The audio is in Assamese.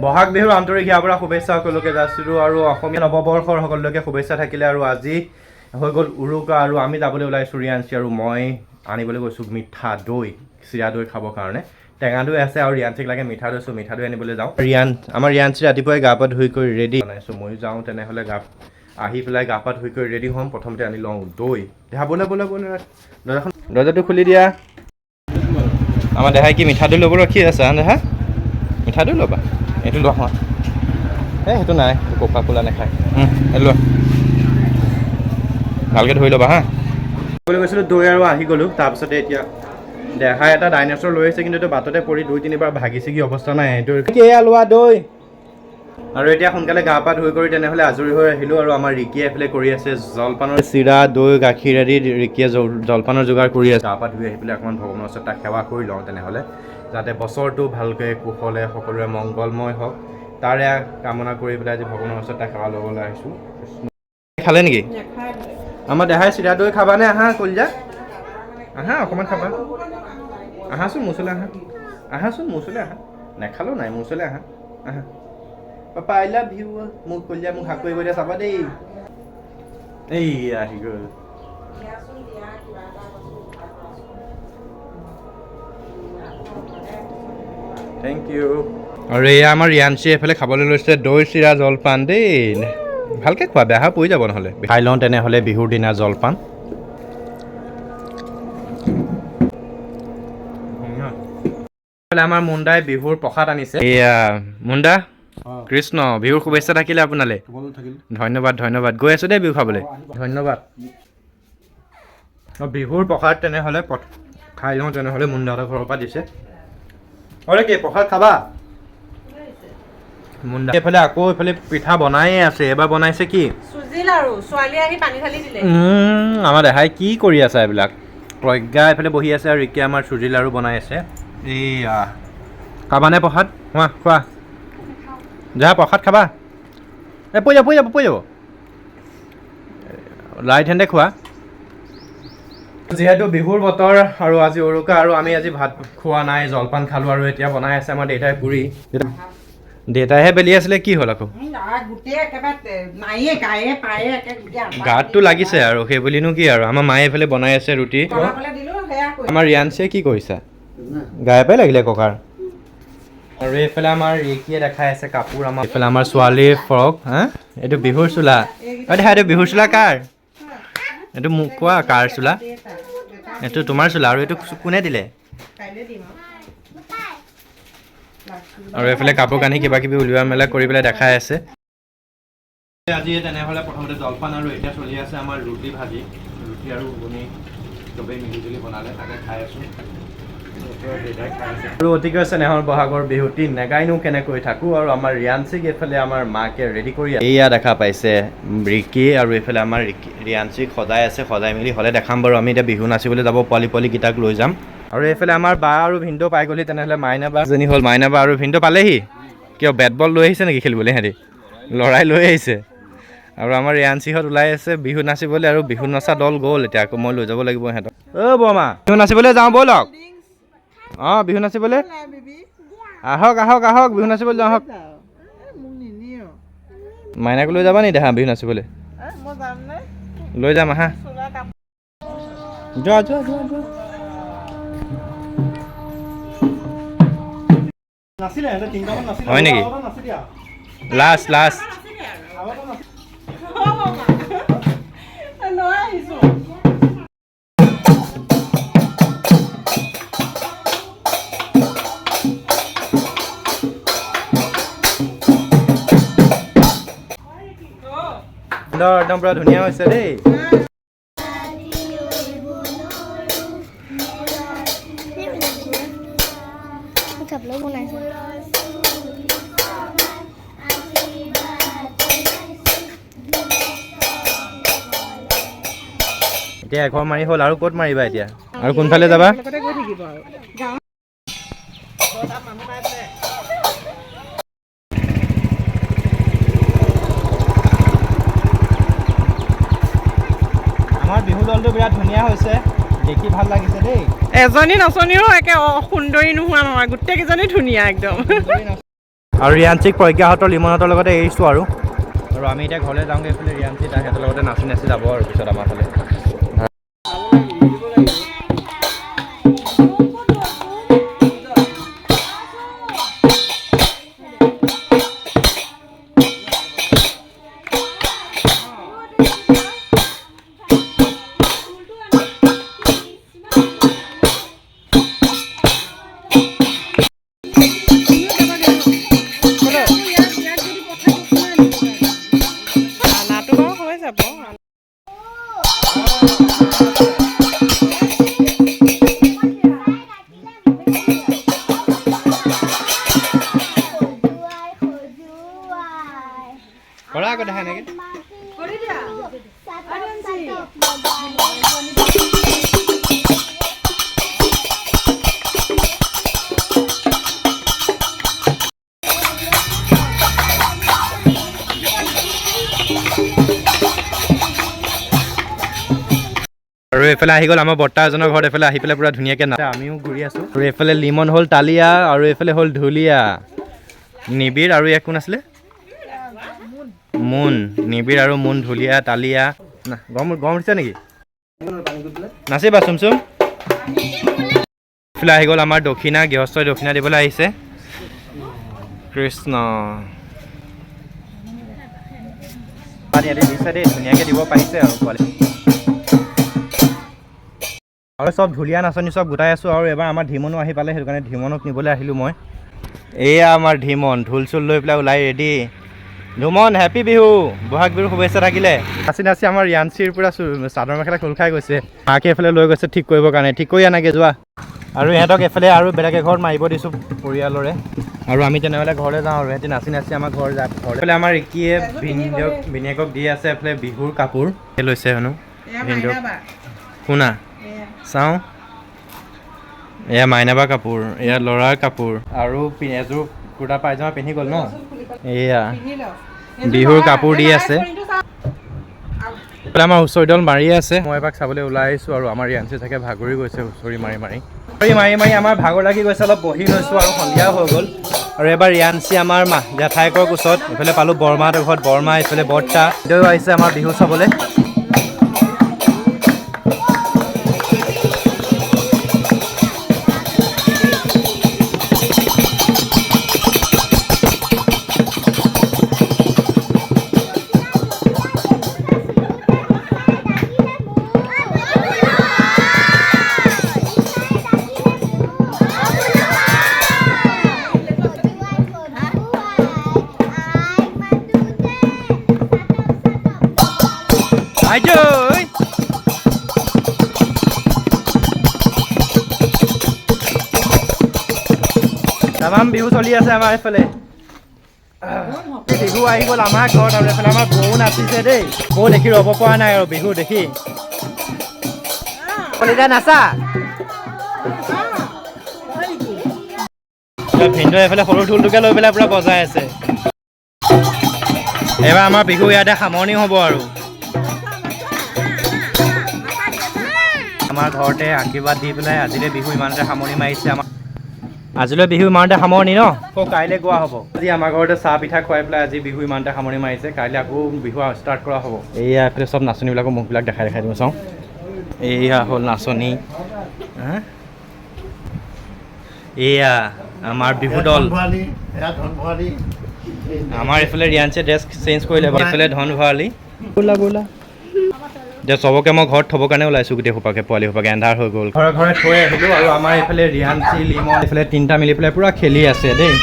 বহাগ বিহুৰ আন্তৰিক হিয়াৰ পৰা শুভেচ্ছা সকলোকে যাচিলোঁ আৰু অসমীয়া নৱবৰ্ষৰ সকলোকে শুভেচ্ছা থাকিলে আৰু আজি হৈ গ'ল উৰুকা আৰু আমি যাবলৈ ওলাইছোঁ ৰিয়াঞ্চি আৰু মই আনিবলৈ গৈছোঁ মিঠা দৈ চিৰা দৈ খাবৰ কাৰণে টেঙা দৈ আছে আৰু ৰিয়াঞ্চিক লাগে মিঠা দৈ মিঠা দৈ আনিবলৈ যাওঁ আমাৰ ৰিয়াঞ্চি ৰাতিপুৱাই গা পা ধুই কৰি ৰেডি বনাইছোঁ ময়ো যাওঁ তেনেহ'লে আহি পেলাই গা পা ধুই কৰি ৰেডি হ'ম প্ৰথমতে আনি লওঁ দৈ দেহা ব'লে দৰ্জাটো খুলি দিয়া আমাৰ দেহাই কি মিঠা দৈ ল'বলৈ ৰখি আছে দেহা মিঠা দৈ ল'বা এইটো লোৱা সেইটো নাই কোকা কোলা নাখায় এইটো লোৱা ভালকৈ ধৰি ল'বা হা ক'বলৈ গৈছিলোঁ দৈ আৰু আহি গ'লোঁ তাৰপিছতে এতিয়া দেহাই এটা ডাইনছৰ লৈ আহিছে কিন্তু এইটো বাটতে পৰি 2-3 বাৰ ভাগি ছিগি অৱস্থা নাই এইটো এয়া লোৱা দৈ আৰু এতিয়া সোনকালে গা পা ধুই কৰি তেনেহ'লে আজৰি হৈ আহিলোঁ আৰু আমাৰ ৰিকিয়ে এইফালে কৰি আছে জলপানৰ চিৰা দৈ গাখীৰ আদি ৰিকিয়ে জলপানৰ যোগাৰ কৰি আছে গা পা ধুই আহি পেলাই অকণমান ভগৱানৰ ওচৰত তাক সেৱা কৰি লওঁ তেনেহ'লে যাতে বছৰটো ভালকৈ কুশলে সকলোৰে মংগলময় হওক তাৰে কামনা কৰি পেলাই আজি ভগৱানৰ ওচৰত তাক সেৱা ল'বলৈ আহিছোঁ খালে নেকি আমাৰ দেহাই চিৰা দৈ খাবানে আহা কলিজা আহা অকণমান খাবা আহাচোন মোৰ ওচৰলৈ আহা নেখালেও নাই মোৰ ওচৰলৈ আহা পাপা আই লাভ ইউ মোক কলিজা মোক হাক কৰিব দিয়া চাবা দেই এই আহি গ'ল থেংক ইউ আৰু এয়া আমাৰ ৰিয়াঞ্চি এইফালে খাবলৈ লৈছে দৈ চিৰা জলপান দেই ভালকৈ খোৱা বেয়া পৰি যাব নহ'লে খাই লওঁ তেনেহ'লে বিহুৰ দিনা জলপান আমাৰ মুণ্ডাই বিহুৰ প্ৰসাদ আনিছে এয়া মুণ্ডা কৃষ্ণ বিহুৰ শুভেচ্ছা থাকিলে আপোনালৈ ধন্যবাদ গৈ আছোঁ দেই বিহু খাবলৈ ধন্যবাদ বিহুৰ প্ৰসাদ তেনেহ'লে খাই লওঁ তেনেহ'লে মুণ্ডাহঁতৰ ঘৰৰ পৰা দিছে কি প্ৰসাদ খাবা মুণ্ডা এইফালে আকৌ এইফালে পিঠা বনায়ে আছে এবাৰ বনাইছে কি আমাৰ দেহাই কি কৰি আছে এইবিলাক প্ৰজ্ঞা এইফালে বহি আছে আৰু ৰিকিয়ে আমাৰ চুজি লাৰু বনাই আছে এইয়া খাবানে প্ৰসাদ খোৱা যা প্ৰসাদ খাবা পৰি যাব লাইট হেণ্ডে খোৱা যিহেতু বিহুৰ বতৰ আৰু আজি উৰুকা আৰু আমি আজি ভাত খোৱা নাই জলপান খালোঁ আৰু এতিয়া বনাই আছে আমাৰ দেউতাই পুৰি দেউতাইহে বেলি আছিলে কি হ'ল আকৌ গাতটো লাগিছে আৰু সেই বুলিনো কি আৰু আমাৰ মায়ে এইফালে বনাই আছে ৰুটি আমাৰ ৰিয়াঞ্চিয়ে কি কৰিছা গায়ে পাই লাগিলে ককাৰ আৰু এইফালে আমাৰ ৰিকিয়ে দেখাই আছে কাপোৰ আমাৰ এইফালে আমাৰ ছোৱালীৰ ফ্ৰক এইটো বিহুৰ চোলা এইটো বিহুৰ চোলা কাৰ এইটো মোক কোৱা কাৰ চোলা এইটো তোমাৰ চোলা আৰু এইটো কোনে দিলে আৰু এইফালে কাপোৰ কানি কিবা কিবি উলিওৱা মেলা কৰি পেলাই দেখাই আছে আজি তেনেহ'লে প্ৰথমতে জলপান আৰু এতিয়া চলি আছে আমাৰ ৰুটি ভাজি ৰুটি আৰু ঘুগুনি চবেই মিলিজুলি বনালে তাকে খাই আছোঁ আৰু অতিকৈ চেনেহৰ বহাগৰ বিহুটি নেগাইনো কেনেকৈ থাকোঁ আৰু আমাৰ ৰিয়াঞ্চিক এইফালে আমাৰ মাকে ৰেডি কৰি এয়া দেখা পাইছে ৰিকি আৰু এইফালে আমাৰ ৰিয়াঞ্চিক সজাই আছে সজাই মেলি হ'লে দেখাম বাৰু আমি এতিয়া বিহু নাচিবলৈ যাব পোৱালিকেইটাক লৈ যাম আৰু এইফালে আমাৰ বা আৰু ভিনদেউ পাই গ'লি তেনেহ'লে মাইনা বা যেনি হ'ল মাইনা বা আৰু ভিনদেউ পালেহি কিয় বেট বল লৈ আহিছে নেকি খেলিবলৈ সিহঁতি ল'ৰাই লৈ আহিছে আৰু আমাৰ ৰিয়াঞ্চিহঁত ওলাই আছে বিহু নাচিবলৈ আৰু বিহু নচা দল গ'ল এতিয়া আকৌ মই লৈ যাব লাগিব সিহঁতক বৰমা বিহু নাচিবলৈ যাওঁ ব'লক বিহু নাচিবলৈ আহক বিহু নাচিবলৈ যাওঁ আহক মাইনাকো লৈ যাবা নি দেহা বিহু নাচিবলৈ লৈ যাম আহা যোৱা হয় নেকি লাষ্ট একদম পুৰা ধুনীয়া হৈছে দেই এতিয়া এঘৰ মাৰি হ'ল আৰু ক'ত মাৰিবা এতিয়া আৰু কোনফালে যাবা আমাৰ বিহু দলটো বিৰাট ধুনীয়া হৈছে দেখি ভাল লাগিছে দেই এজনী নচনীও একে সুন্দৰী নোহোৱা নহয় গোটেইকেইজনী ধুনীয়া একদম আৰু ৰিয়াঞ্চিক প্ৰজ্ঞাহঁতৰ লিমনহঁতৰ লগতে এৰিছোঁ আৰু আমি এতিয়া ঘৰলৈ যাওঁগৈ। এইফালে ৰিয়াঞ্চি তাহাঁতৰ লগতে নাচি নাচি যাব আৰু পিছত আমাৰ ফালে। কৰা আকৌ দেখা নেকি? আৰু এইফালে আহি গ'ল আমাৰ বৰ্তা এজনৰ ঘৰত। এইফালে আহি পেলাই পুৰা ধুনীয়াকৈ নাচে, আমিও ঘূৰি আছোঁ। আৰু এইফালে লিমন হ'ল তালিয়া আৰু এইফালে হ'ল ঢুলীয়া। নিবিড় আৰু এক কোন আছিলে? মুন। নিবিড় আৰু মুন, ঢুলীয়া, তালিয়া। না গৰম উঠিছে নেকি? নাচিবা চুম চুম। এইফালে আহি গ'ল আমাৰ দক্ষিণা, গৃহস্থই দক্ষিণা দিবলৈ আহিছে। কৃষ্ণ দিছে দেই, ধুনীয়াকৈ দিব পাৰিছে আৰু পোৱালি। আৰু চব ঢুলীয়া নাচনি চব গোটাই আছোঁ। আৰু এবাৰ আমাৰ ধীমনো আহি পালে, সেইটো কাৰণে ধীমনক নিবলৈ আহিলোঁ মই। এয়া আমাৰ ধীমন ঢোল চোল লৈ পেলাই ওলাই ৰেডি। ধুমন হেপী বিহু, বহাগ বিহুৰ শুভেচ্ছা থাকিলে। নাচি নাচি আমাৰ ৰিয়াঞ্চিৰ পৰা চাদৰ মেখেলা খোল খাই গৈছে। মাকে এইফালে লৈ গৈছে ঠিক কৰিবৰ কাৰণে। ঠিক কৰি আনাগে যোৱা। আৰু ইহঁতক এইফালে আৰু বেলেগ এঘৰত মাৰিব দিছোঁ পৰিয়ালৰে। আৰু আমি তেনেহ'লে ঘৰলৈ যাওঁ আৰু সিহঁতি নাচি নাচি আমাৰ ঘৰ যাম। এইফালে আমাৰ ৰিকিয়ে ভিনিয়েকক দি আছে এইফালে বিহুৰ কাপোৰ লৈছে হেনো ভিনদেউক। শুনা চাওঁ, এয়া মাইনাবাৰ কাপোৰ, এয়া ল'ৰাৰ কাপোৰ। আৰু এযোৰ কুৰ্তা পায়জামা পিন্ধি গ'ল ন। এয়া বিহুৰ কাপোৰ দি আছে। আমাৰ হুঁচৰিডল মাৰিয়ে আছে। মই এবাৰ চাবলৈ ওলাই আহিছোঁ। আৰু আমাৰ ৰিয়াঞ্চি চাগে ভাগৰি গৈছে হুঁচৰি মাৰি মাৰি আমাৰ ভাগৰ লাগি গৈছে। অলপ বহি লৈছোঁ আৰু সন্ধিয়াও হৈ গ'ল। আৰু এবাৰ ৰিয়াঞ্চি আমাৰ জেঠাইকৰ কোচত। এইফালে পালোঁ বৰমাহঁতৰ ঘৰত বৰমা, এইফালে বৰ্তা দেউ আহিছে আমাৰ বিহু চাবলৈ। তামাম বিহু চলি আছে আমাৰ এইফালে। বিহু আহি গ'ল আমাৰ ঘৰত। আৰু এইফালে আমাৰ বৌ নাচিছে দেই। বৌ দেখি ৰ'ব পৰা নাই আৰু বিহু দেখি। নাচা ভিনদেউ এইফালে সৰু ঢোলটোকে লৈ পেলাই পুৰা বজাই আছে। এইবাৰ আমাৰ বিহু ইয়াতে সামৰণি হ'ব আৰু আমাৰ ঘৰতে আশীৰ্বাদ দি পেলাই আজিলৈ বিহু ইমানতে সামৰণি মাৰিছে। আজিলৈ বিহু ইমানতে সামৰণি ন। আকৌ কাইলৈ গোৱা হ'ব। আজি আমাৰ ঘৰতে চাহ পিঠা খুৱাই পেলাই আজি বিহু ইমানতে সামৰণি মাৰিছে। কাইলৈ আকৌ বিহু ষ্টাৰ্ট কৰা হ'ব। এইয়া এইফালে চব নাচনীবিলাকৰ মুখবিলাক দেখাই দিওঁ চাওঁ। এয়া হ'ল নাচনী। এয়া আমাৰ বিহু দল। আমাৰ এইফালে ৰিয়াঞ্চিয়ে ড্ৰেছ চেঞ্জ কৰিলে। এইফালে ধন ভৰালি। ব'লা ব'লা এতিয়া চবকে মই ঘৰত থ'বৰ কাৰণে ওলাইছোঁ। গোটেই সোপাকে পোৱালি সোপাকে এন্ধাৰ হৈ গ'ল। ঘৰে ঘৰে থৈ আহিলোঁ। আৰু আমাৰ এইফালে ৰিয়াঞ্চি, লিমন এইফালে তিনিটা মিলি পেলাই পূৰা খেলি আছে দেই।